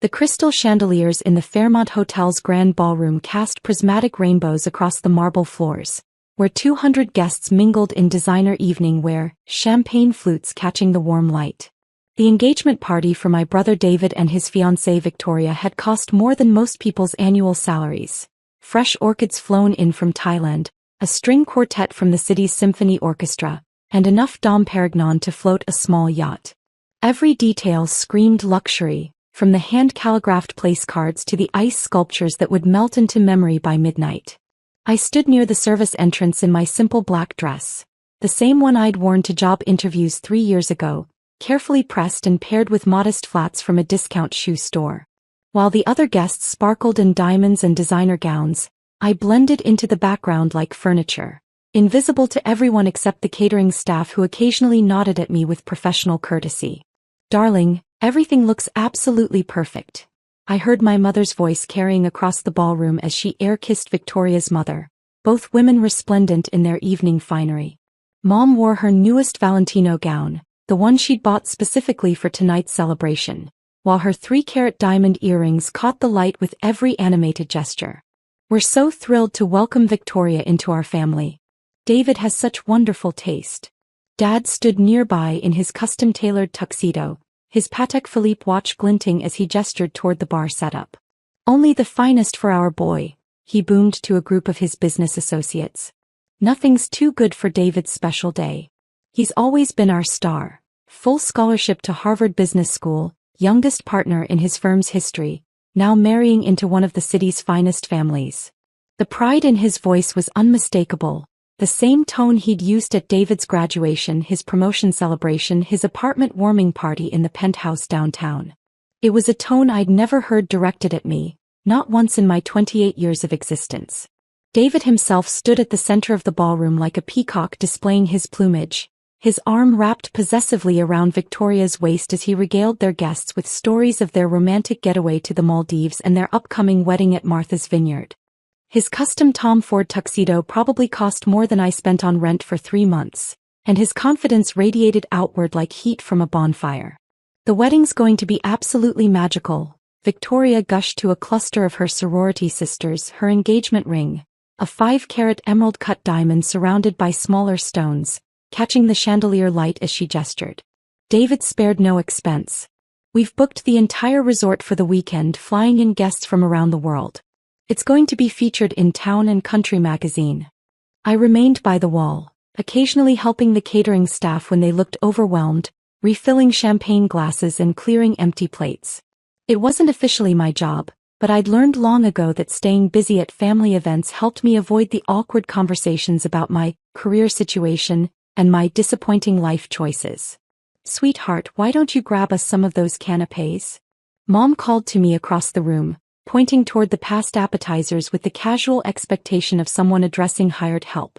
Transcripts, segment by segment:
The crystal chandeliers in the Fairmont Hotel's grand ballroom cast prismatic rainbows across the marble floors, where 200 guests mingled in designer evening wear, champagne flutes catching the warm light. The engagement party for my brother David and his fiancée Victoria had cost more than most people's annual salaries. Fresh orchids flown in from Thailand, a string quartet from the city's symphony orchestra, and enough Dom Perignon to float a small yacht. Every detail screamed luxury, from the hand-calligraphed place cards to the ice sculptures that would melt into memory by midnight. I stood near the service entrance in my simple black dress, the same one I'd worn to job interviews 3 years ago, carefully pressed and paired with modest flats from a discount shoe store. While the other guests sparkled in diamonds and designer gowns, I blended into the background like furniture, invisible to everyone except the catering staff who occasionally nodded at me with professional courtesy. "Darling, everything looks absolutely perfect," I heard my mother's voice carrying across the ballroom as she air-kissed Victoria's mother, both women resplendent in their evening finery. Mom wore her newest Valentino gown, the one she'd bought specifically for tonight's celebration, while her 3-carat diamond earrings caught the light with every animated gesture. "We're so thrilled to welcome Victoria into our family. David has such wonderful taste." Dad stood nearby in his custom-tailored tuxedo, his Patek Philippe watch glinting as he gestured toward the bar setup. "Only the finest for our boy," he boomed to a group of his business associates. "Nothing's too good for David's special day. He's always been our star. Full scholarship to Harvard Business School, youngest partner in his firm's history, now marrying into one of the city's finest families." The pride in his voice was unmistakable, the same tone he'd used at David's graduation, his promotion celebration, his apartment warming party in the penthouse downtown. It was a tone I'd never heard directed at me, not once in my 28 years of existence. David himself stood at the center of the ballroom like a peacock displaying his plumage, his arm wrapped possessively around Victoria's waist as he regaled their guests with stories of their romantic getaway to the Maldives and their upcoming wedding at Martha's Vineyard. His custom Tom Ford tuxedo probably cost more than I spent on rent for 3 months, and his confidence radiated outward like heat from a bonfire. "The wedding's going to be absolutely magical," Victoria gushed to a cluster of her sorority sisters, her engagement ring, a 5-carat emerald-cut diamond surrounded by smaller stones, catching the chandelier light as she gestured. David spared no expense. "We've booked the entire resort for the weekend, flying in guests from around the world. It's going to be featured in Town and Country magazine." I remained by the wall, occasionally helping the catering staff when they looked overwhelmed, refilling champagne glasses and clearing empty plates. It wasn't officially my job, but I'd learned long ago that staying busy at family events helped me avoid the awkward conversations about my career situation and my disappointing life choices. "Sweetheart, why don't you grab us some of those canapés?" Mom called to me across the room, pointing toward the past appetizers with the casual expectation of someone addressing hired help.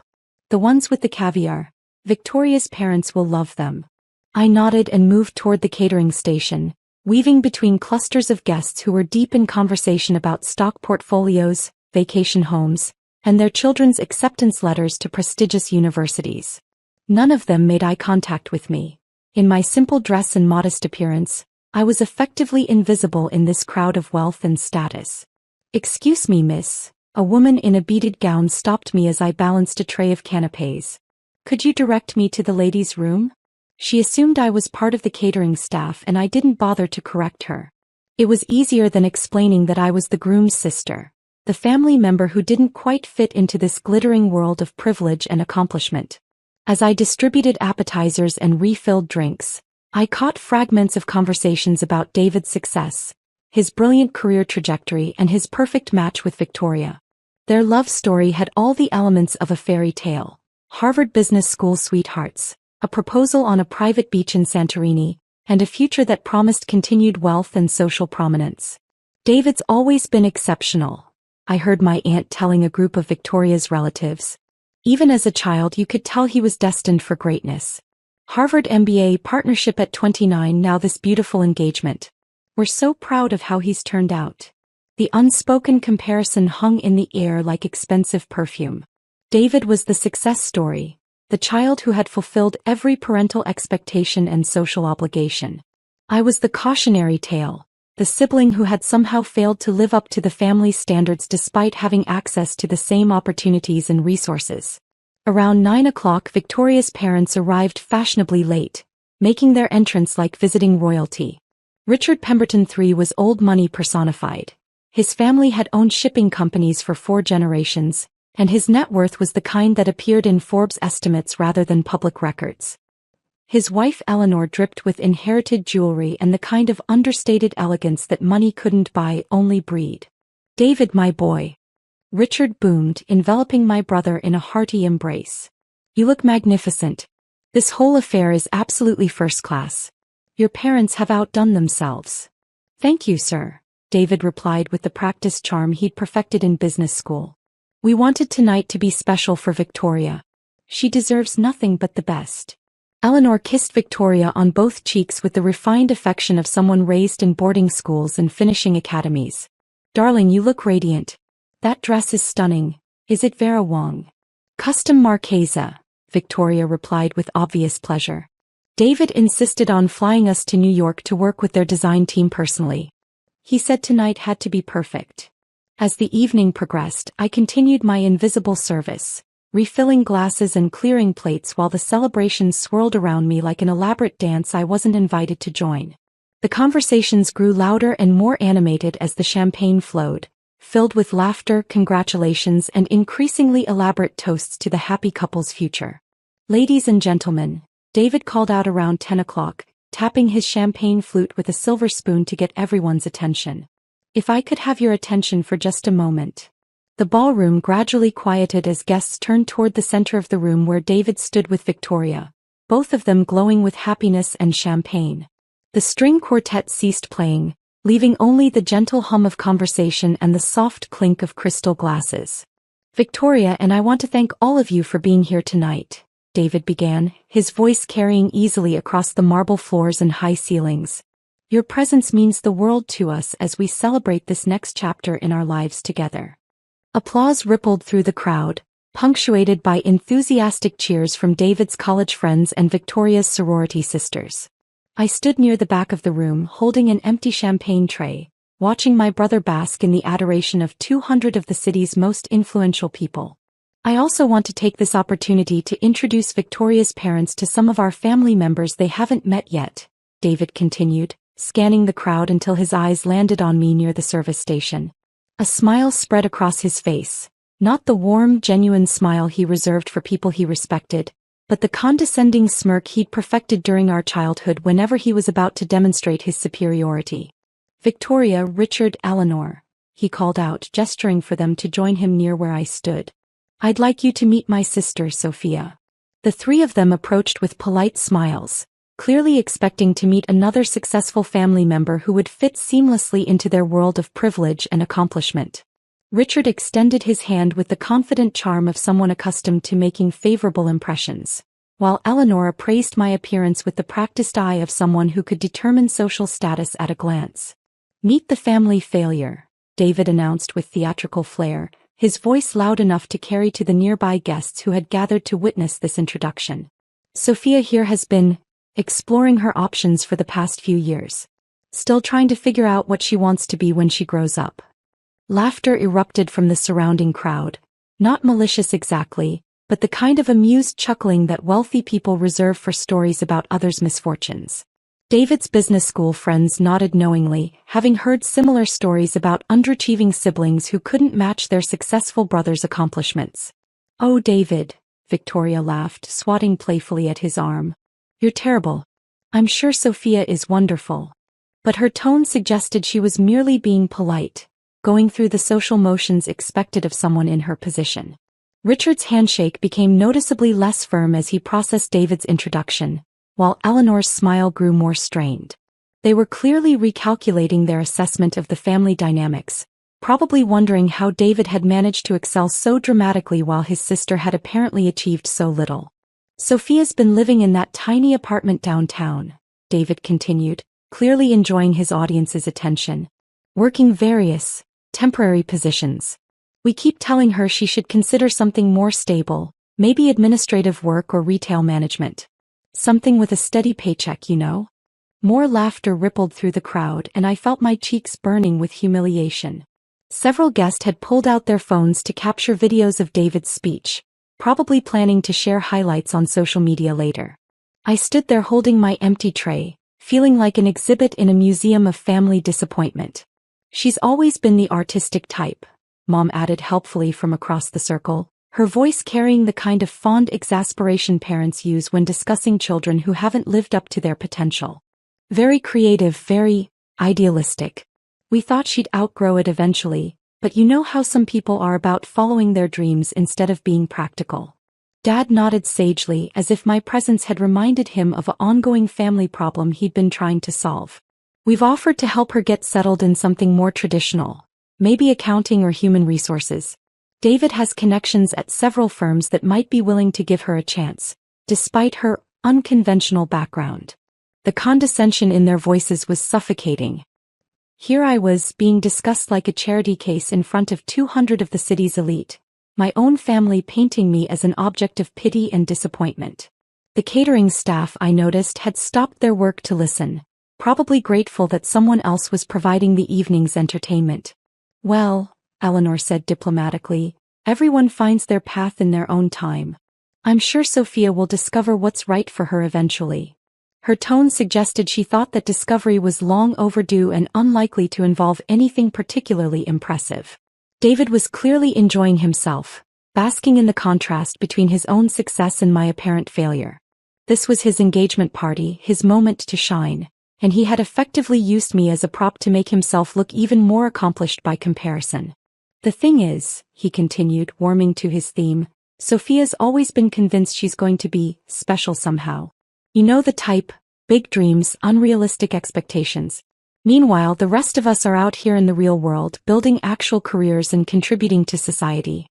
"The ones with the caviar. Victoria's parents will love them." I nodded and moved toward the catering station, weaving between clusters of guests who were deep in conversation about stock portfolios, vacation homes, and their children's acceptance letters to prestigious universities. None of them made eye contact with me. In my simple dress and modest appearance, I was effectively invisible in this crowd of wealth and status. "Excuse me, miss," a woman in a beaded gown stopped me as I balanced a tray of canapés. "Could you direct me to the ladies' room?" She assumed I was part of the catering staff and I didn't bother to correct her. It was easier than explaining that I was the groom's sister, the family member who didn't quite fit into this glittering world of privilege and accomplishment. As I distributed appetizers and refilled drinks, I caught fragments of conversations about David's success, his brilliant career trajectory, and his perfect match with Victoria. Their love story had all the elements of a fairy tale: Harvard Business School sweethearts, a proposal on a private beach in Santorini, and a future that promised continued wealth and social prominence. "David's always been exceptional," I heard my aunt telling a group of Victoria's relatives. "Even as a child you could tell he was destined for greatness. Harvard MBA partnership at 29, now this beautiful engagement. We're so proud of how he's turned out." The unspoken comparison hung in the air like expensive perfume. David was the success story, the child who had fulfilled every parental expectation and social obligation. I was the cautionary tale, the the sibling who had somehow failed to live up to the family's standards despite having access to the same opportunities and resources. Around 9 o'clock, Victoria's parents arrived fashionably late, making their entrance like visiting royalty. Richard Pemberton III was old money personified. His family had owned shipping companies for 4 generations, and his net worth was the kind that appeared in Forbes estimates rather than public records. His wife Eleanor dripped with inherited jewelry and the kind of understated elegance that money couldn't buy, only breed. "David, my boy," Richard boomed, enveloping my brother in a hearty embrace. "You look magnificent. This whole affair is absolutely first class. Your parents have outdone themselves." "Thank you, sir," David replied with the practiced charm he'd perfected in business school. "We wanted tonight to be special for Victoria. She deserves nothing but the best." Eleanor kissed Victoria on both cheeks with the refined affection of someone raised in boarding schools and finishing academies. "Darling, you look radiant. That dress is stunning. Is it Vera Wang?" "Custom Marchesa," Victoria replied with obvious pleasure. "David insisted on flying us to New York to work with their design team personally. He said tonight had to be perfect." As the evening progressed, I continued my invisible service, refilling glasses and clearing plates while the celebrations swirled around me like an elaborate dance I wasn't invited to join. The conversations grew louder and more animated as the champagne flowed, filled with laughter, congratulations, and increasingly elaborate toasts to the happy couple's future. "Ladies and gentlemen," David called out around 10 o'clock, tapping his champagne flute with a silver spoon to get everyone's attention. "If I could have your attention for just a moment." The ballroom gradually quieted as guests turned toward the center of the room where David stood with Victoria, both of them glowing with happiness and champagne. The string quartet ceased playing, leaving only the gentle hum of conversation and the soft clink of crystal glasses. "Victoria and I want to thank all of you for being here tonight," David began, his voice carrying easily across the marble floors and high ceilings. "Your presence means the world to us as we celebrate this next chapter in our lives together." Applause rippled through the crowd, punctuated by enthusiastic cheers from David's college friends and Victoria's sorority sisters. I stood near the back of the room holding an empty champagne tray, watching my brother bask in the adoration of 200 of the city's most influential people. "I also want to take this opportunity to introduce Victoria's parents to some of our family members they haven't met yet," David continued, scanning the crowd until his eyes landed on me near the service station. A smile spread across his face, not the warm, genuine smile he reserved for people he respected, but the condescending smirk he'd perfected during our childhood whenever he was about to demonstrate his superiority. "Victoria, Richard, Eleanor," he called out, gesturing for them to join him near where I stood. "I'd like you to meet my sister, Sophia." The 3 of them approached with polite smiles, clearly expecting to meet another successful family member who would fit seamlessly into their world of privilege and accomplishment. Richard extended his hand with the confident charm of someone accustomed to making favorable impressions, while Eleanor appraised my appearance with the practiced eye of someone who could determine social status at a glance. "Meet the family failure," David announced with theatrical flair, his voice loud enough to carry to the nearby guests who had gathered to witness this introduction. "Sophia here has been exploring her options for the past few years. Still trying to figure out what she wants to be when she grows up." Laughter erupted from the surrounding crowd, not malicious exactly, but the kind of amused chuckling that wealthy people reserve for stories about others' misfortunes. David's business school friends nodded knowingly, having heard similar stories about underachieving siblings who couldn't match their successful brother's accomplishments. "Oh, David," Victoria laughed, swatting playfully at his arm. "You're terrible. I'm sure Sophia is wonderful." But her tone suggested she was merely being polite, going through the social motions expected of someone in her position. Richard's handshake became noticeably less firm as he processed David's introduction, while Eleanor's smile grew more strained. They were clearly recalculating their assessment of the family dynamics, probably wondering how David had managed to excel so dramatically while his sister had apparently achieved so little. "Sophia's been living in that tiny apartment downtown," David continued, clearly enjoying his audience's attention, "working various, temporary positions. We keep telling her she should consider something more stable, maybe administrative work or retail management. Something with a steady paycheck, you know?" More laughter rippled through the crowd and I felt my cheeks burning with humiliation. Several guests had pulled out their phones to capture videos of David's speech, probably planning to share highlights on social media later. I stood there holding my empty tray, feeling like an exhibit in a museum of family disappointment. She's always been the artistic type, Mom added helpfully from across the circle, her voice carrying the kind of fond exasperation parents use when discussing children who haven't lived up to their potential. Very creative, very idealistic. We thought she'd outgrow it eventually, but you know how some people are about following their dreams instead of being practical. Dad nodded sagely as if my presence had reminded him of an ongoing family problem he'd been trying to solve. We've offered to help her get settled in something more traditional, maybe accounting or human resources. David has connections at several firms that might be willing to give her a chance, despite her unconventional background. The condescension in their voices was suffocating. Here I was, being discussed like a charity case in front of 200 of the city's elite, my own family painting me as an object of pity and disappointment. The catering staff, I noticed, had stopped their work to listen, probably grateful that someone else was providing the evening's entertainment. Well, Eleanor said diplomatically, everyone finds their path in their own time. I'm sure Sophia will discover what's right for her eventually. Her tone suggested she thought that discovery was long overdue and unlikely to involve anything particularly impressive. David was clearly enjoying himself, basking in the contrast between his own success and my apparent failure. This was his engagement party, his moment to shine, and he had effectively used me as a prop to make himself look even more accomplished by comparison. The thing is, he continued, warming to his theme, Sophia's always been convinced she's going to be special somehow. You know the type, big dreams, unrealistic expectations. Meanwhile, the rest of us are out here in the real world, building actual careers and contributing to society.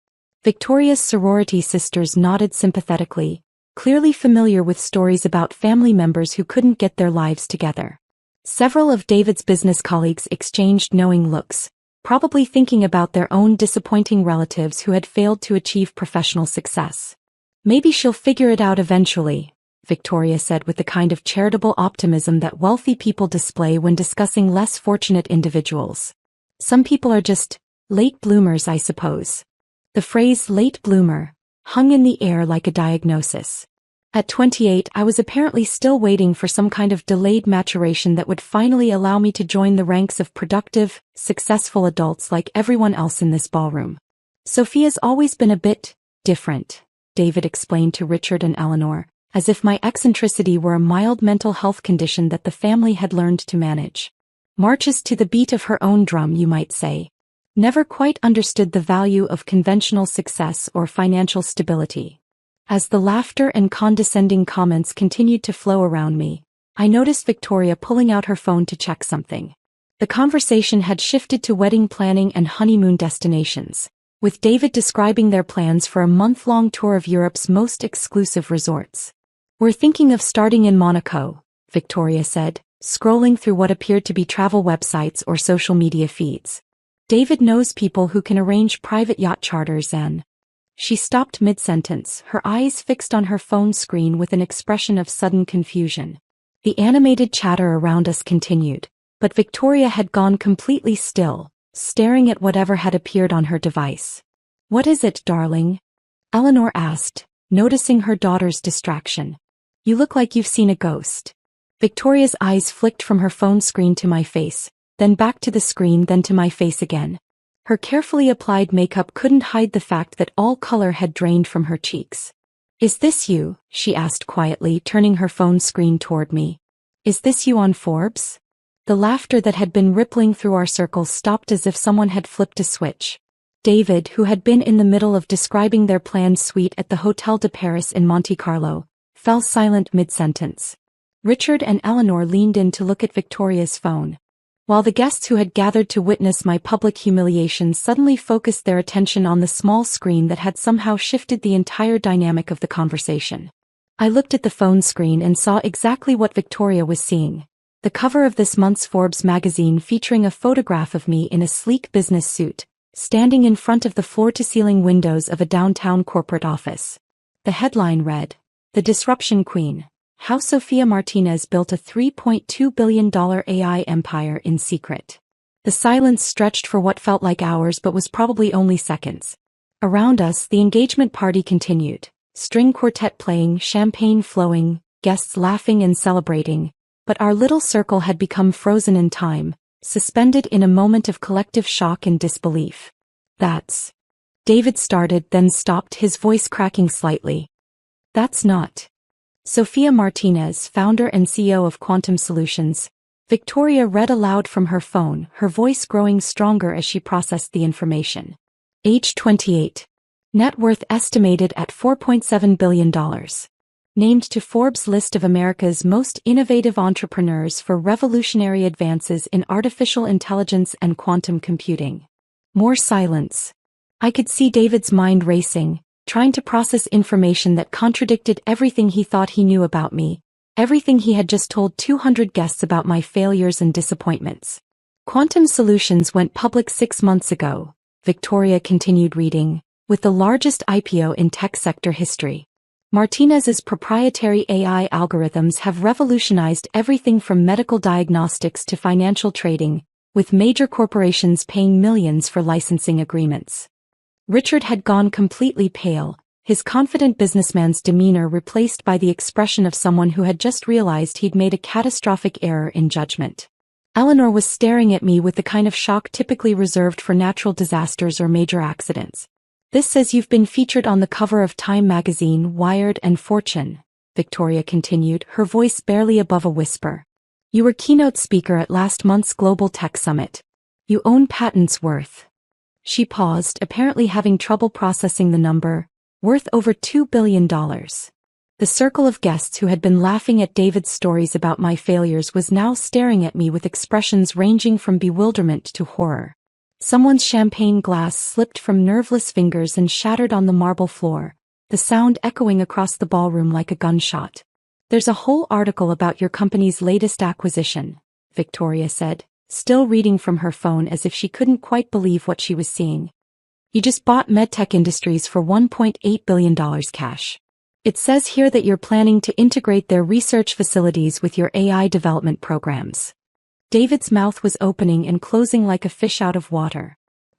Victoria's sorority sisters nodded sympathetically, clearly familiar with stories about family members who couldn't get their lives together. Several of David's business colleagues exchanged knowing looks, probably thinking about their own disappointing relatives who had failed to achieve professional success. Maybe she'll figure it out eventually, Victoria said with the kind of charitable optimism that wealthy people display when discussing less fortunate individuals. Some people are just late bloomers, I suppose. The phrase late bloomer hung in the air like a diagnosis. At 28, I was apparently still waiting for some kind of delayed maturation that would finally allow me to join the ranks of productive, successful adults like everyone else in this ballroom. Sophia's always been a bit different, David explained to Richard and Eleanor, as if my eccentricity were a mild mental health condition that the family had learned to manage. Marches to the beat of her own drum, you might say. Never quite understood the value of conventional success or financial stability. As the laughter and condescending comments continued to flow around me, I noticed Victoria pulling out her phone to check something. The conversation had shifted to wedding planning and honeymoon destinations, with David describing their plans for a month-long tour of Europe's most exclusive resorts. We're thinking of starting in Monaco, Victoria said, scrolling through what appeared to be travel websites or social media feeds. David knows people who can arrange private yacht charters and... She stopped mid-sentence, her eyes fixed on her phone screen with an expression of sudden confusion. The animated chatter around us continued, but Victoria had gone completely still, staring at whatever had appeared on her device. What is it, darling? Eleanor asked, noticing her daughter's distraction. You look like you've seen a ghost. Victoria's eyes flicked from her phone screen to my face, then back to the screen, then to my face again. Her carefully applied makeup couldn't hide the fact that all color had drained from her cheeks. Is this you? She asked quietly, turning her phone screen toward me. Is this you on Forbes? The laughter that had been rippling through our circle stopped as if someone had flipped a switch. David, who had been in the middle of describing their planned suite at the Hotel de Paris in Monte Carlo, fell silent mid-sentence. Richard and Eleanor leaned in to look at Victoria's phone, while the guests who had gathered to witness my public humiliation suddenly focused their attention on the small screen that had somehow shifted the entire dynamic of the conversation. I looked at the phone screen and saw exactly what Victoria was seeing. The cover of this month's Forbes magazine featuring a photograph of me in a sleek business suit, standing in front of the floor-to-ceiling windows of a downtown corporate office. The headline read, "The Disruption Queen, How Sofia Martinez Built a $3.2 billion AI Empire in Secret. The silence stretched for what felt like hours but was probably only seconds. Around us, the engagement party continued. String quartet playing, champagne flowing, guests laughing and celebrating. But our little circle had become frozen in time, suspended in a moment of collective shock and disbelief. That's... David started, then stopped, his voice cracking slightly. That's not... Sofia Martinez, founder and CEO of Quantum Solutions. Victoria read aloud from her phone, her voice growing stronger as she processed the information. Age 28. Net worth estimated at $4.7 billion. Named to Forbes' list of America's most innovative entrepreneurs for revolutionary advances in artificial intelligence and quantum computing. More silence. I could see David's mind racing, trying to process information that contradicted everything he thought he knew about me, everything he had just told 200 guests about my failures and disappointments. Quantum Solutions went public 6 months ago, Victoria continued reading, with the largest IPO in tech sector history. Martinez's proprietary AI algorithms have revolutionized everything from medical diagnostics to financial trading, with major corporations paying millions for licensing agreements. Richard had gone completely pale, his confident businessman's demeanor replaced by the expression of someone who had just realized he'd made a catastrophic error in judgment. Eleanor was staring at me with the kind of shock typically reserved for natural disasters or major accidents. This says you've been featured on the cover of Time magazine, Wired and Fortune, Victoria continued, her voice barely above a whisper. You were keynote speaker at last month's Global Tech Summit. You own patents worth... She paused, apparently having trouble processing the number, worth over $2 billion. The circle of guests who had been laughing at David's stories about my failures was now staring at me with expressions ranging from bewilderment to horror. Someone's champagne glass slipped from nerveless fingers and shattered on the marble floor, the sound echoing across the ballroom like a gunshot. There's a whole article about your company's latest acquisition, Victoria said, still reading from her phone as if she couldn't quite believe what she was seeing. You just bought MedTech Industries for $1.8 billion cash. It says here that you're planning to integrate their research facilities with your AI development programs. David's mouth was opening and closing like a fish out of water.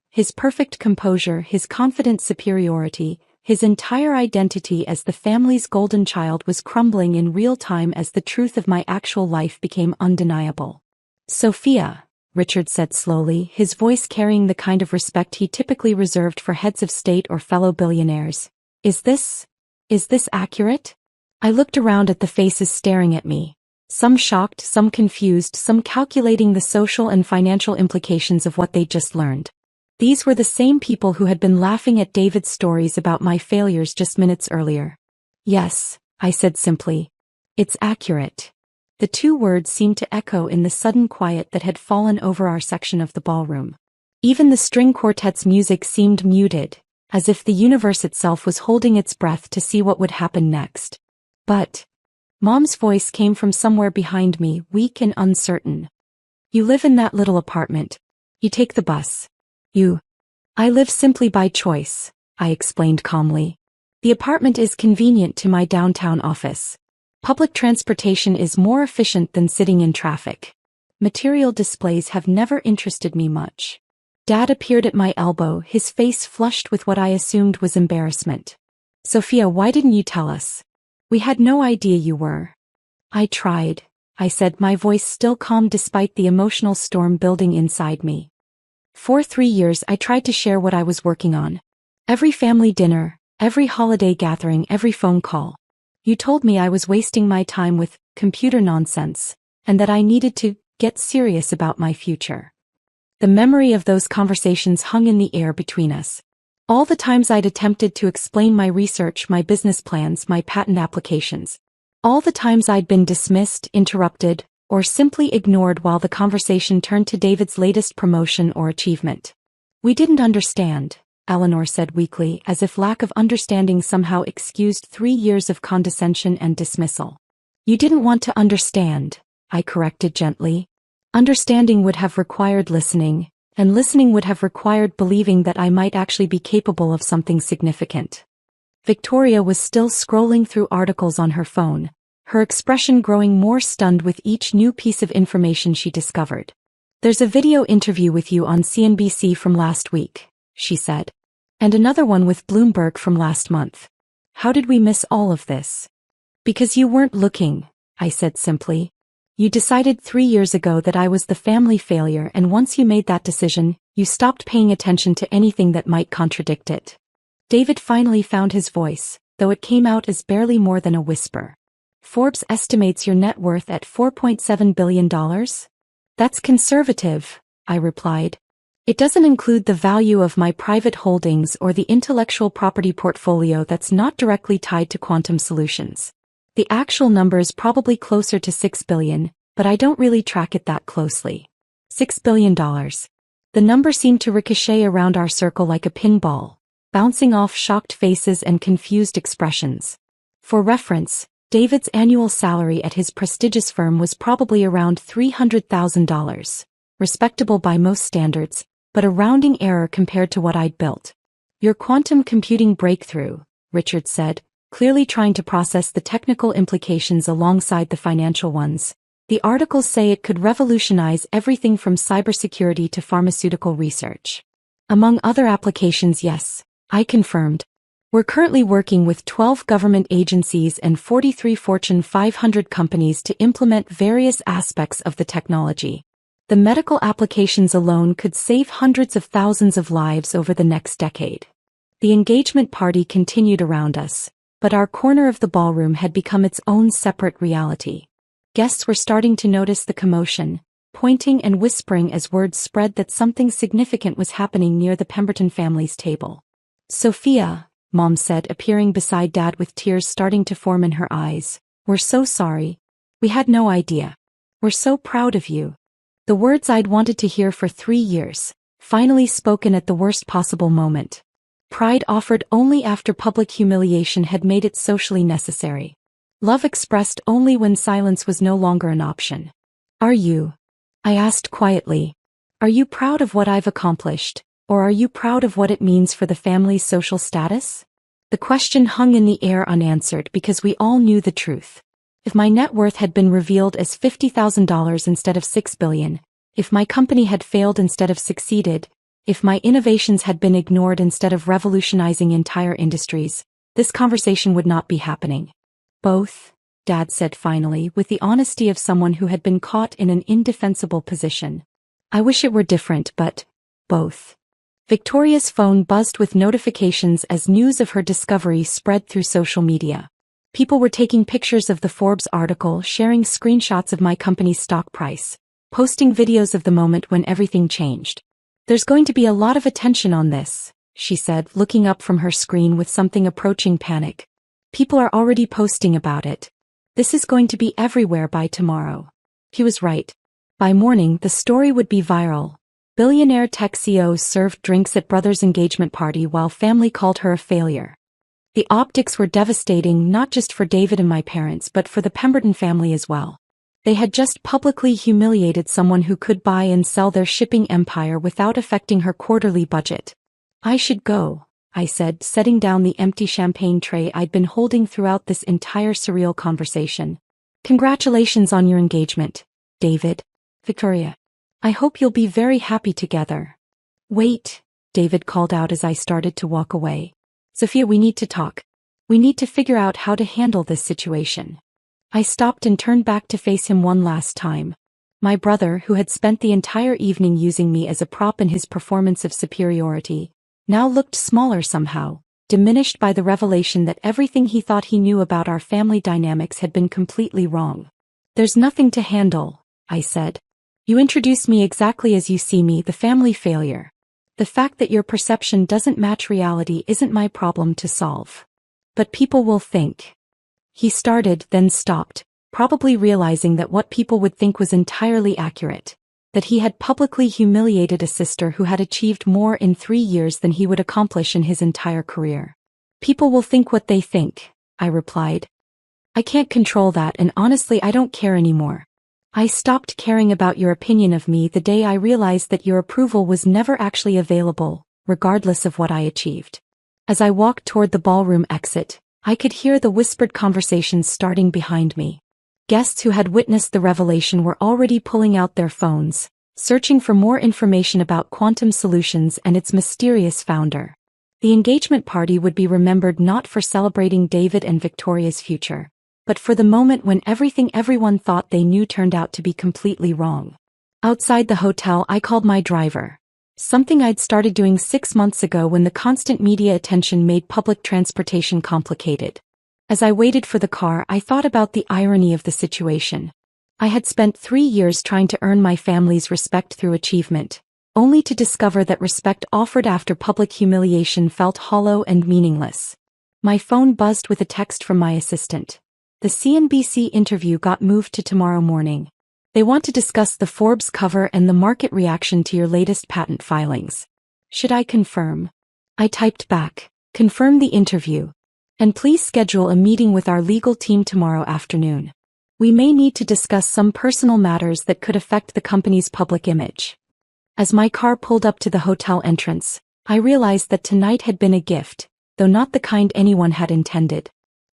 His perfect composure, his confident superiority, his entire identity as the family's golden child was crumbling in real time as the truth of my actual life became undeniable. Sofia, Richard said slowly, his voice carrying the kind of respect he typically reserved for heads of state or fellow billionaires. Is this accurate? I looked around at the faces staring at me. Some shocked, some confused, some calculating the social and financial implications of what they'd just learned. These were the same people who had been laughing at David's stories about my failures just minutes earlier. Yes, I said simply. It's accurate. The two words seemed to echo in the sudden quiet that had fallen over our section of the ballroom. Even the string quartet's music seemed muted, as if the universe itself was holding its breath to see what would happen next. But Mom's voice came from somewhere behind me, weak and uncertain. You live in that little apartment. You take the bus. I live simply by choice, I explained calmly. The apartment is convenient to my downtown office. Public transportation is more efficient than sitting in traffic. Material displays have never interested me much. Dad appeared at my elbow, his face flushed with what I assumed was embarrassment. Sofia, why didn't you tell us? We had no idea you were. I tried, I said, my voice still calm despite the emotional storm building inside me. For 3 years I tried to share what I was working on. Every family dinner, every holiday gathering, every phone call. You told me I was wasting my time with computer nonsense, and that I needed to get serious about my future. The memory of those conversations hung in the air between us. All the times I'd attempted to explain my research, my business plans, my patent applications. All the times I'd been dismissed, interrupted, or simply ignored while the conversation turned to David's latest promotion or achievement. We didn't understand, Eleanor said weakly, as if lack of understanding somehow excused 3 years of condescension and dismissal. You didn't want to understand, I corrected gently. Understanding would have required listening, and listening would have required believing that I might actually be capable of something significant. Victoria was still scrolling through articles on her phone, her expression growing more stunned with each new piece of information she discovered. "There's a video interview with you on CNBC from last week," she said. "And another one with Bloomberg from last month. How did we miss all of this?" "Because you weren't looking," I said simply. "You decided 3 years ago that I was the family failure, and once you made that decision, you stopped paying attention to anything that might contradict it." David finally found his voice, though it came out as barely more than a whisper. "Forbes estimates your net worth at $4.7 billion? That's conservative," I replied. "It doesn't include the value of my private holdings or the intellectual property portfolio that's not directly tied to quantum solutions. The actual number is probably closer to $6 billion, but I don't really track it that closely." $6 billion. The number seemed to ricochet around our circle like a pinball, bouncing off shocked faces and confused expressions. For reference, David's annual salary at his prestigious firm was probably around $300,000, respectable by most standards, but a rounding error compared to what I'd built. "Your quantum computing breakthrough," Richard said, clearly trying to process the technical implications alongside the financial ones. "The articles say it could revolutionize everything from cybersecurity to pharmaceutical research." "Among other applications, yes," I confirmed. "We're currently working with 12 government agencies and 43 Fortune 500 companies to implement various aspects of the technology. The medical applications alone could save hundreds of thousands of lives over the next decade." The engagement party continued around us, but our corner of the ballroom had become its own separate reality. Guests were starting to notice the commotion, pointing and whispering as word spread that something significant was happening near the Pemberton family's table. "Sophia," Mom said, appearing beside Dad with tears starting to form in her eyes, "we're so sorry. We had no idea. We're so proud of you." The words I'd wanted to hear for 3 years, finally spoken at the worst possible moment. Pride offered only after public humiliation had made it socially necessary. Love expressed only when silence was no longer an option. "Are you?" I asked quietly. "Are you proud of what I've accomplished, or are you proud of what it means for the family's social status?" The question hung in the air unanswered because we all knew the truth. If my net worth had been revealed as $50,000 instead of $6 billion, if my company had failed instead of succeeded, if my innovations had been ignored instead of revolutionizing entire industries, this conversation would not be happening. "Both," Dad said finally, with the honesty of someone who had been caught in an indefensible position. "I wish it were different, but both." Victoria's phone buzzed with notifications as news of her discovery spread through social media. People were taking pictures of the Forbes article, sharing screenshots of my company's stock price, posting videos of the moment when everything changed. "There's going to be a lot of attention on this," she said, looking up from her screen with something approaching panic. "People are already posting about it. This is going to be everywhere by tomorrow." He was right. By morning, the story would be viral. Billionaire tech CEO served drinks at brother's engagement party while family called her a failure. The optics were devastating not just for David and my parents but for the Pemberton family as well. They had just publicly humiliated someone who could buy and sell their shipping empire without affecting her quarterly budget. "I should go," I said, setting down the empty champagne tray I'd been holding throughout this entire surreal conversation. "Congratulations on your engagement, David." "Victoria. I hope you'll be very happy together." "Wait," David called out as I started to walk away. "Sophia, we need to talk. We need to figure out how to handle this situation." I stopped and turned back to face him one last time. My brother, who had spent the entire evening using me as a prop in his performance of superiority, now looked smaller somehow, diminished by the revelation that everything he thought he knew about our family dynamics had been completely wrong. "There's nothing to handle," I said. "You introduced me exactly as you see me, the family failure. The fact that your perception doesn't match reality isn't my problem to solve. But people will think." He started, then stopped, probably realizing that what people would think was entirely accurate. That he had publicly humiliated a sister who had achieved more in 3 years than he would accomplish in his entire career. "People will think what they think," I replied. "I can't control that, and honestly I don't care anymore. I stopped caring about your opinion of me the day I realized that your approval was never actually available, regardless of what I achieved." As I walked toward the ballroom exit, I could hear the whispered conversations starting behind me. Guests who had witnessed the revelation were already pulling out their phones, searching for more information about quantum solutions and its mysterious founder. The engagement party would be remembered not for celebrating David and Victoria's future, but for the moment when everything everyone thought they knew turned out to be completely wrong. Outside the hotel, I called my driver. Something I'd started doing 6 months ago when the constant media attention made public transportation complicated. As I waited for the car, I thought about the irony of the situation. I had spent 3 years trying to earn my family's respect through achievement, only to discover that respect offered after public humiliation felt hollow and meaningless. My phone buzzed with a text from my assistant. The CNBC interview got moved to tomorrow morning. They want to discuss the Forbes cover and the market reaction to your latest patent filings. Should I confirm? I typed back, confirm the interview. And please schedule a meeting with our legal team tomorrow afternoon. We may need to discuss some personal matters that could affect the company's public image. As my car pulled up to the hotel entrance, I realized that tonight had been a gift, though not the kind anyone had intended.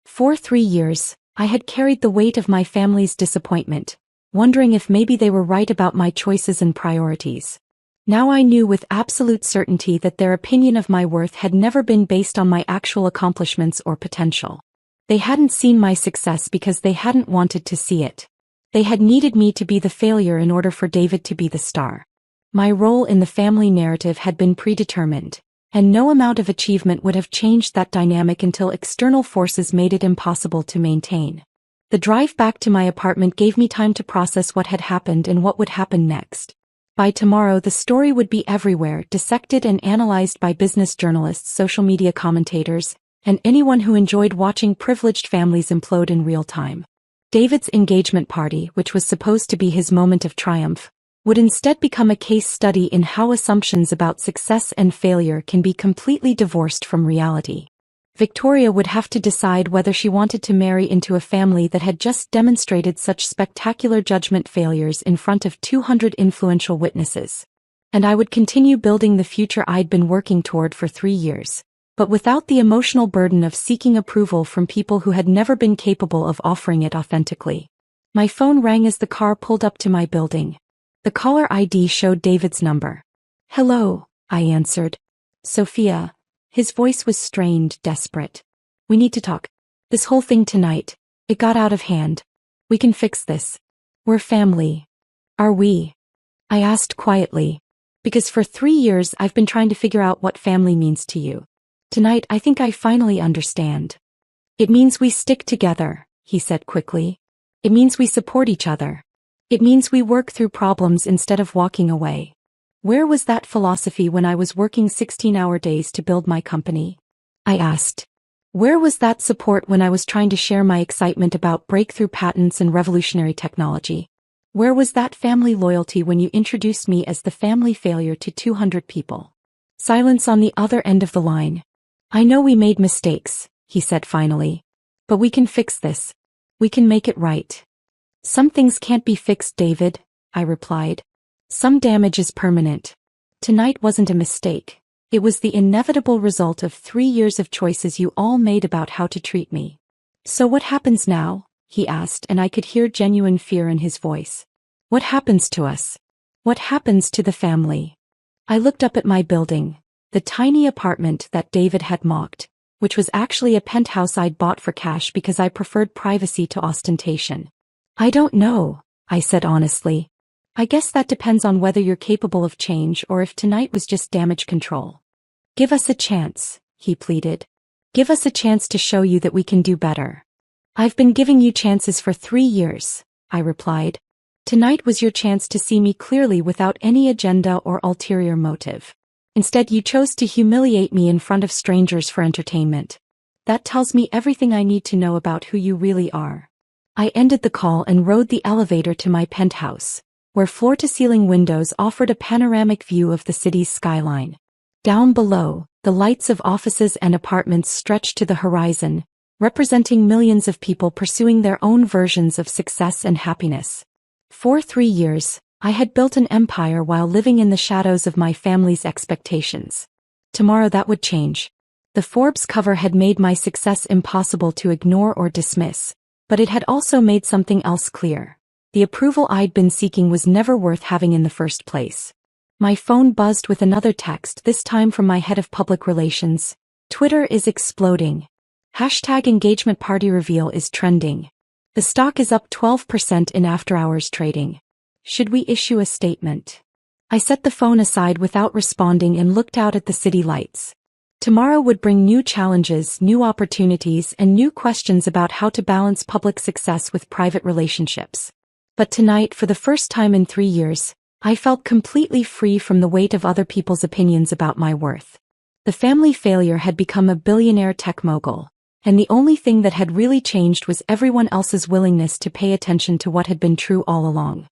For 3 years, I had carried the weight of my family's disappointment, wondering if maybe they were right about my choices and priorities. Now I knew with absolute certainty that their opinion of my worth had never been based on my actual accomplishments or potential. They hadn't seen my success because they hadn't wanted to see it. They had needed me to be the failure in order for David to be the star. My role in the family narrative had been predetermined, and no amount of achievement would have changed that dynamic until external forces made it impossible to maintain. The drive back to my apartment gave me time to process what had happened and what would happen next. By tomorrow, the story would be everywhere, dissected and analyzed by business journalists, social media commentators, and anyone who enjoyed watching privileged families implode in real time. David's engagement party, which was supposed to be his moment of triumph, would instead become a case study in how assumptions about success and failure can be completely divorced from reality. Victoria would have to decide whether she wanted to marry into a family that had just demonstrated such spectacular judgment failures in front of 200 influential witnesses. And I would continue building the future I'd been working toward for 3 years, but without the emotional burden of seeking approval from people who had never been capable of offering it authentically. My phone rang as the car pulled up to my building. The caller ID showed David's number. "Hello," I answered. "Sophia." His voice was strained, desperate. "We need to talk. This whole thing tonight, it got out of hand. We can fix this. We're family." "Are we?" I asked quietly. "Because for 3 years I've been trying to figure out what family means to you. Tonight I think I finally understand." "It means we stick together," he said quickly. "It means we support each other. It means we work through problems instead of walking away." Where was that philosophy when I was working 16-hour days to build my company? I asked. Where was that support when I was trying to share my excitement about breakthrough patents and revolutionary technology? Where was that family loyalty when you introduced me as the family failure to 200 people? Silence on the other end of the line. "I know we made mistakes," he said finally. "But we can fix this. We can make it right." "Some things can't be fixed, David," I replied. "Some damage is permanent. Tonight wasn't a mistake. It was the inevitable result of 3 years of choices you all made about how to treat me." "So what happens now?" he asked, and I could hear genuine fear in his voice. "What happens to us? What happens to the family?" I looked up at my building, the tiny apartment that David had mocked, which was actually a penthouse I'd bought for cash because I preferred privacy to ostentation. "I don't know," I said honestly. "I guess that depends on whether you're capable of change or if tonight was just damage control." "Give us a chance," he pleaded. "Give us a chance to show you that we can do better." "I've been giving you chances for 3 years," I replied. "Tonight was your chance to see me clearly without any agenda or ulterior motive. Instead, you chose to humiliate me in front of strangers for entertainment. That tells me everything I need to know about who you really are." I ended the call and rode the elevator to my penthouse, where floor-to-ceiling windows offered a panoramic view of the city's skyline. Down below, the lights of offices and apartments stretched to the horizon, representing millions of people pursuing their own versions of success and happiness. For 3 years, I had built an empire while living in the shadows of my family's expectations. Tomorrow that would change. The Forbes cover had made my success impossible to ignore or dismiss, but it had also made something else clear. The approval I'd been seeking was never worth having in the first place. My phone buzzed with another text, this time from my head of public relations. Twitter is exploding. Hashtag engagement party reveal is trending. The stock is up 12% in after-hours trading. Should we issue a statement? I set the phone aside without responding and looked out at the city lights. Tomorrow would bring new challenges, new opportunities, and new questions about how to balance public success with private relationships. But tonight, for the first time in 3 years, I felt completely free from the weight of other people's opinions about my worth. The family failure had become a billionaire tech mogul, and the only thing that had really changed was everyone else's willingness to pay attention to what had been true all along.